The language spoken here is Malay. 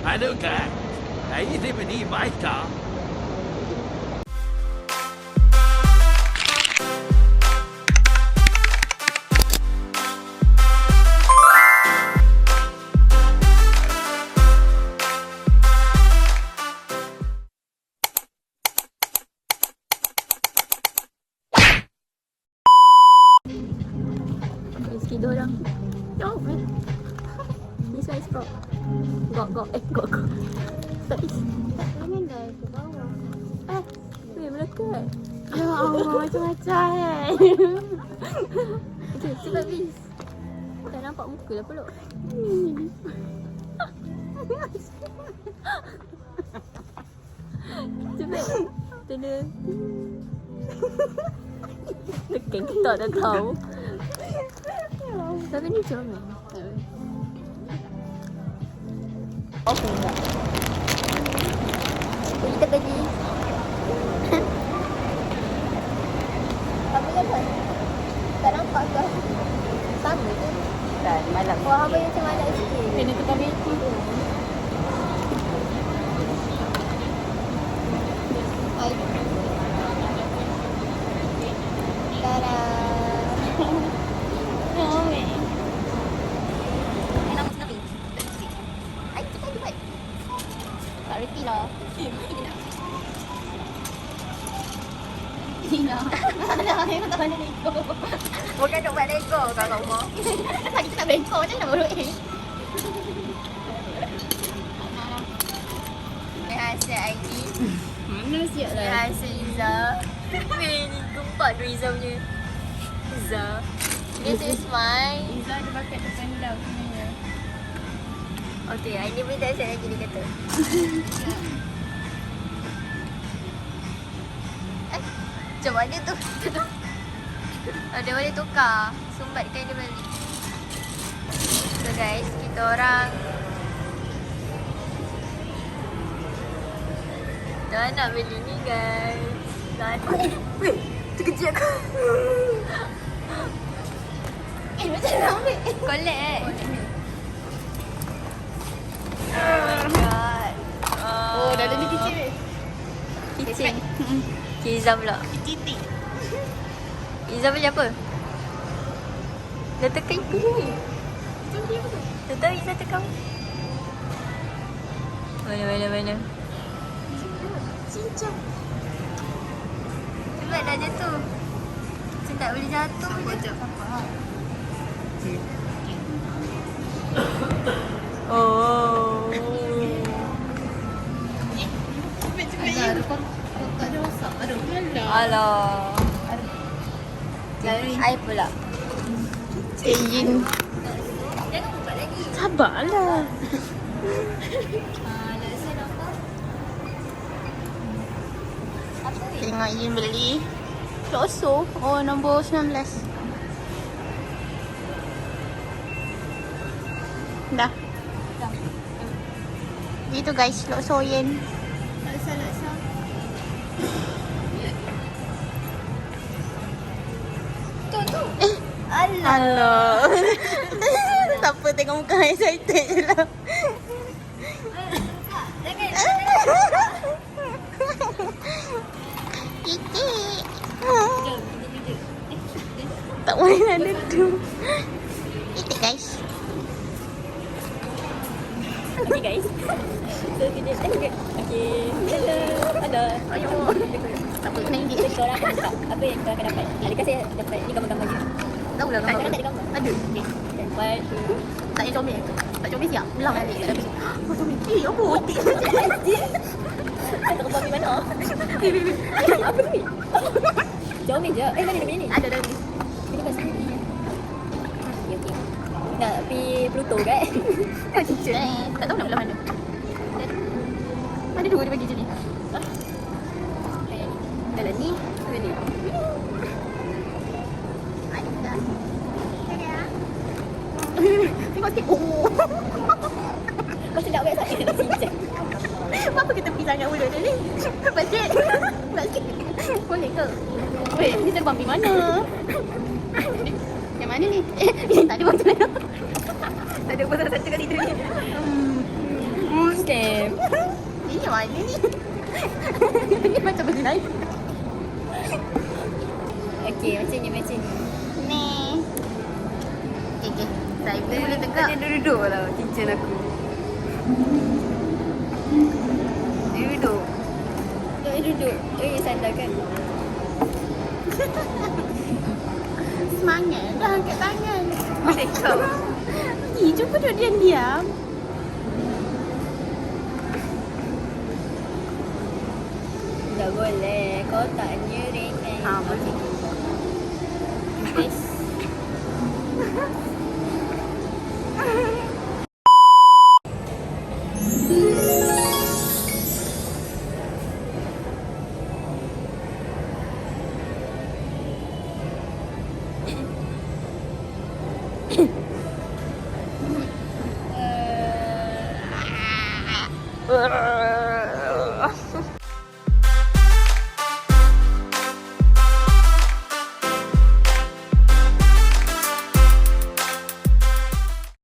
Halo Kak. Hari ni saya beri baik Kak. Rezeki dia orang. Jauh eh. This one is go. Go. Tak is. Jangan dah ke bawah. Weh, melekat. Ya Allah, macam-macam kan. Okay, cepat please. Tak nampak muka lah peluk. Cepat. Tanda. Tekan ketak dah kau. Tapi ni comel. Okey tak? Kita pergi. Apa kata? Tak nampak ke? Sama je. Dan malam. Wah, apa yang macam mana sikit? Kena tukar beti tu. Hai. Tada. Tak reti lah. Tina. Mana tak mana Lego. Bukan nak buat Lego kat rumah. Lagi kita nak bengkok macam mana baru Hasil ID. Mana siap lah. Hasil Iza. Weh, ni gempak tu Iza punya. Iza. This is mine. Iza ada pakai depan dah sebenarnya. Okay, ini boleh tak siap lagi dia kata. Macam mana tu? Dia boleh tukar. Sumbatkan dia balik. So guys, kita orang dah nak beli ni guys. Weh, terkejut aku. Macam nak ambil. Collect eh? Oh my god. Oh, dah ada ni kecil weh. Kitchen. Okay, Iza pula. Titik. Iza beli apa? Dah tekan pilih. Macam dia apa tu? Tak tahu Iza tekan. Mana? Cincang. Cepat dah jatuh. Macam tak boleh jatuh je. Oh. Ada kau tak ada rosak. Aduh. Alah. Jari. Air pula. Cejin. Jangan buka lagi. Sabarlah. Laksa apa? Apa ni? Tengok Yin beli Lokso. Oh, nombor 19. Dah. Itu guys, Lokso Yin. Laksa. Tu. Alah. Alah. Tak apa, tengok muka excited je lah. Titik. Tak boleh ada tu. Titik guys. Okay guys. So kita tengok. Okay. Ada. Ayo. Tak apa, kena indik. So korang akan buka apa yang korang akan dapat. Adakah saya dapat ni gambar-gambar je? Tahu lah Tak gambar. ada gambar. Ada. Okay. One, two. Tak payah comel. Tak comel siap. Ulang balik. Tak ada. Oh, comel. Eh, apa? Tak tahu gambar mana. Apa ni? Jomel je. Mana dia ni? Ada dah ni. Ini pasal ni. Okay. Nak pergi Pluto kan? Tak tahu nak belah mana. Ada dua dia bagi je ni. Dalam ni. Ni. Ada. Tengok sikit. Oh. Kau sedap kat saya nak cincang. Apa kita pergi sangat mulut dia ni? Bajet. Bajet. Boleh ke? Weh, ni terbang pergi mana? Yang mana ni? Tak ada macam mana. Tak ada pasal satu kali tu ni. Okay. Ini mana ni? Ini macam benda lain. Okey, macam ni. Ni. Okey. Saya boleh tegak. Dia duduk lah kitchen aku. Dia duduk. Sandarkan. Semangat dah angkat tangan. Boleh kau. Pergi cuba duduk diam-diam. Tak boleh. Kau taknya ringan. Boleh. Face.